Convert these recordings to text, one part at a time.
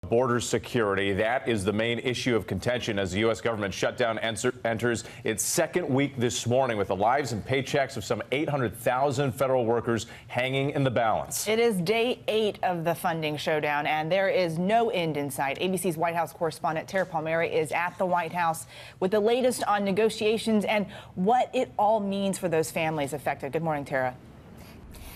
Border security, that is the main issue of contention as the U.S. government shutdown enters its second week this morning, with the lives and paychecks of some 800,000 federal workers hanging in the balance. It is day 8 of the funding showdown, and there is no end in sight. ABC's White House correspondent Tara Palmieri is at the White House with the latest on negotiations and what it all means for those families affected. Good morning, Tara.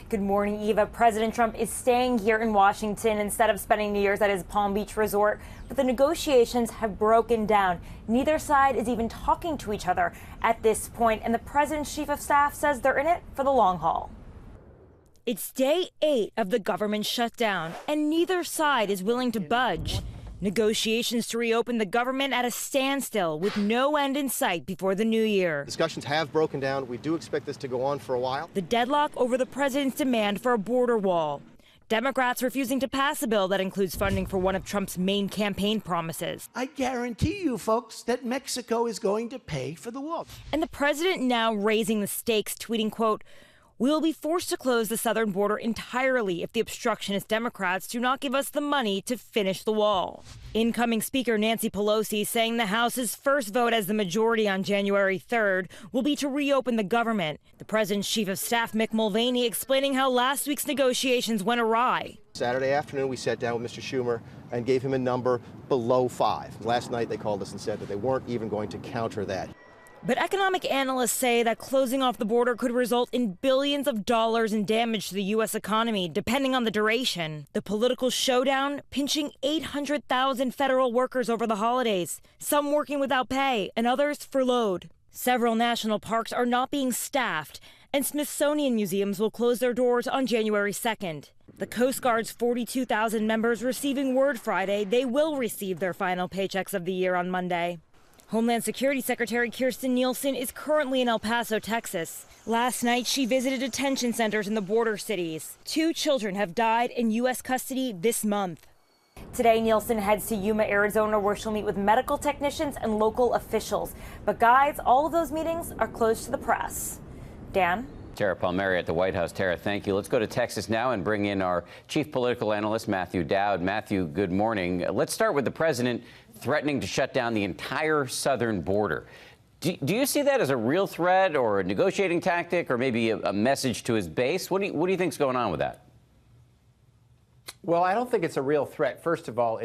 Good morning, Eva. President Trump is staying here in Washington instead of spending New Year's at his Palm Beach resort. But the negotiations have broken down. Neither side is even talking to each other at this point, and the president's chief of staff says they're in it for the long haul. It's day 8 of the government shutdown, and neither side is willing to budge. Negotiations to reopen the government at a standstill with no end in sight before the new year. Discussions have broken down. We do expect this to go on for a while. The deadlock over the president's demand for a border wall. Democrats refusing to pass a bill that includes funding for one of Trump's main campaign promises. I guarantee you, folks, that Mexico is going to pay for the wall. And the president now raising the stakes, tweeting, quote, "We will be forced to close the southern border entirely if the obstructionist Democrats do not give us the money to finish the wall." Incoming Speaker Nancy Pelosi saying the House's first vote as the majority on January 3rd will be to reopen the government. The president's chief of staff, Mick Mulvaney, explaining how last week's negotiations went awry. Saturday afternoon, we sat down with Mr. Schumer and gave him a number below 5. Last night, they called us and said that they weren't even going to counter that. But economic analysts say that closing off the border could result in billions of dollars in damage to the U.S. economy, depending on the duration. The political showdown pinching 800,000 federal workers over the holidays, some working without pay and others furloughed. Several national parks are not being staffed, and Smithsonian museums will close their doors on January 2nd. The Coast Guard's 42,000 members receiving word Friday they will receive their final paychecks of the year on Monday. Homeland Security Secretary Kirstjen Nielsen is currently in El Paso, Texas. Last night, she visited detention centers in the border cities. 2 children have died in U.S. custody this month. Today, Nielsen heads to Yuma, Arizona, where she'll meet with medical technicians and local officials. But guys, all of those meetings are closed to the press. Dan? Tara Palmieri at the White House. Tara, thank you. Let's go to Texas now and bring in our chief political analyst, Matthew Dowd. Matthew, good morning. Let's start with the president threatening to shut down the entire southern border. Do you see that as a real threat or a negotiating tactic or maybe a message to his base? What do you think's going on with that? Well, I don't think it's a real threat. First of all,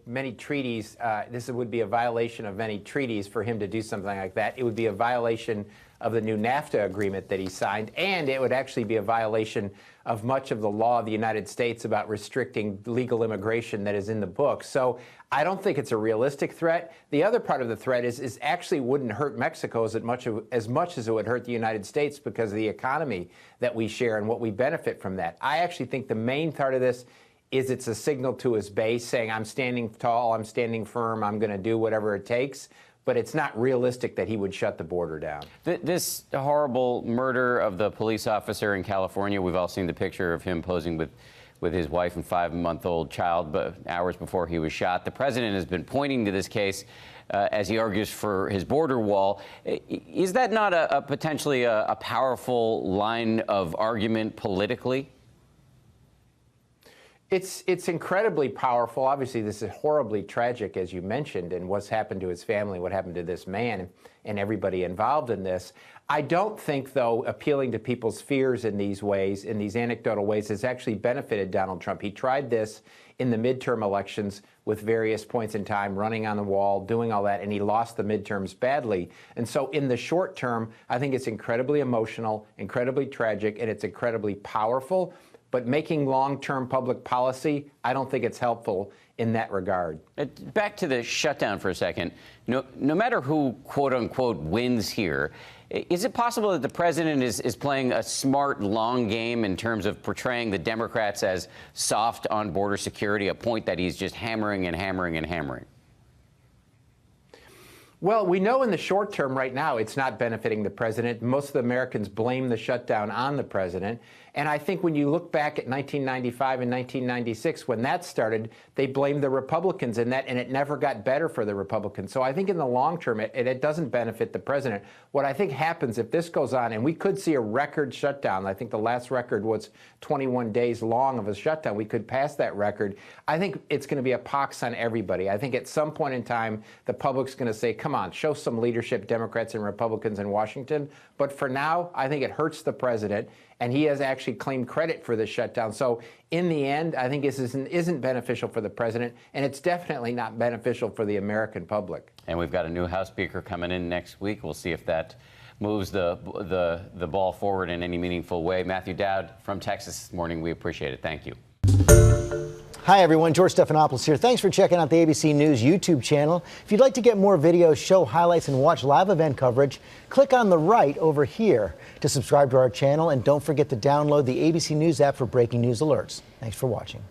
many treaties. This would be a violation of many treaties for him to do something like that. It would be a violation of the new NAFTA agreement that he signed, and it would actually be a violation of much of the law of the United States about restricting legal immigration that is in the book. So I don't think it's a realistic threat. The other part of the threat is actually wouldn't hurt Mexico as much as it would hurt the United States because of the economy that we share and what we benefit from that. I actually think the main part of this is it's a signal to his base saying, I'm standing tall, I'm standing firm, I'm going to do whatever it takes. But it's not realistic that he would shut the border down. This horrible murder of the police officer in California, we've all seen the picture of him posing with his wife and 5-month-old child but hours before he was shot. The president has been pointing to this case as he argues for his border wall. Is that not potentially a powerful line of argument politically? It's incredibly powerful. Obviously, this is horribly tragic, as you mentioned, and what's happened to his family, what happened to this man and everybody involved in this. I don't think, though, appealing to people's fears in these ways, in these anecdotal ways, has actually benefited Donald Trump. He tried this in the midterm elections with various points in time, running on the wall, doing all that, and he lost the midterms badly. And so in the short term, I think it's incredibly emotional, incredibly tragic, and it's incredibly powerful. But making long-term public policy, I don't think it's helpful in that regard. Back to the shutdown for a second. No matter who, quote-unquote, wins here, is it possible that the president is playing a smart, long game in terms of portraying the Democrats as soft on border security, a point that he's just hammering and hammering and hammering? Well, we know in the short term right now it's not benefiting the president. Most of the Americans blame the shutdown on the president. And I think when you look back at 1995 and 1996, when that started, they blamed the Republicans in that, and it never got better for the Republicans. So I think in the long term, it doesn't benefit the president. What I think happens if this goes on, and we could see a record shutdown. I think the last record was 21 days long of a shutdown. We could pass that record. I think it's going to be a pox on everybody. I think at some point in time, the public's going to say, come on, show some leadership, Democrats and Republicans in Washington. But for now, I think it hurts the president, and he has actually claimed credit for the shutdown. So in the end, I think this isn't beneficial for the president, and it's definitely not beneficial for the American public. And we've got a new House Speaker coming in next week. We'll see if that moves the ball forward in any meaningful way. Matthew Dowd from Texas this morning. We appreciate it. Thank you. Hi, everyone. George Stephanopoulos here. Thanks for checking out the ABC News YouTube channel. If you'd like to get more videos, show highlights, and watch live event coverage, click on the right over here to subscribe to our channel. And don't forget to download the ABC News app for breaking news alerts. Thanks for watching.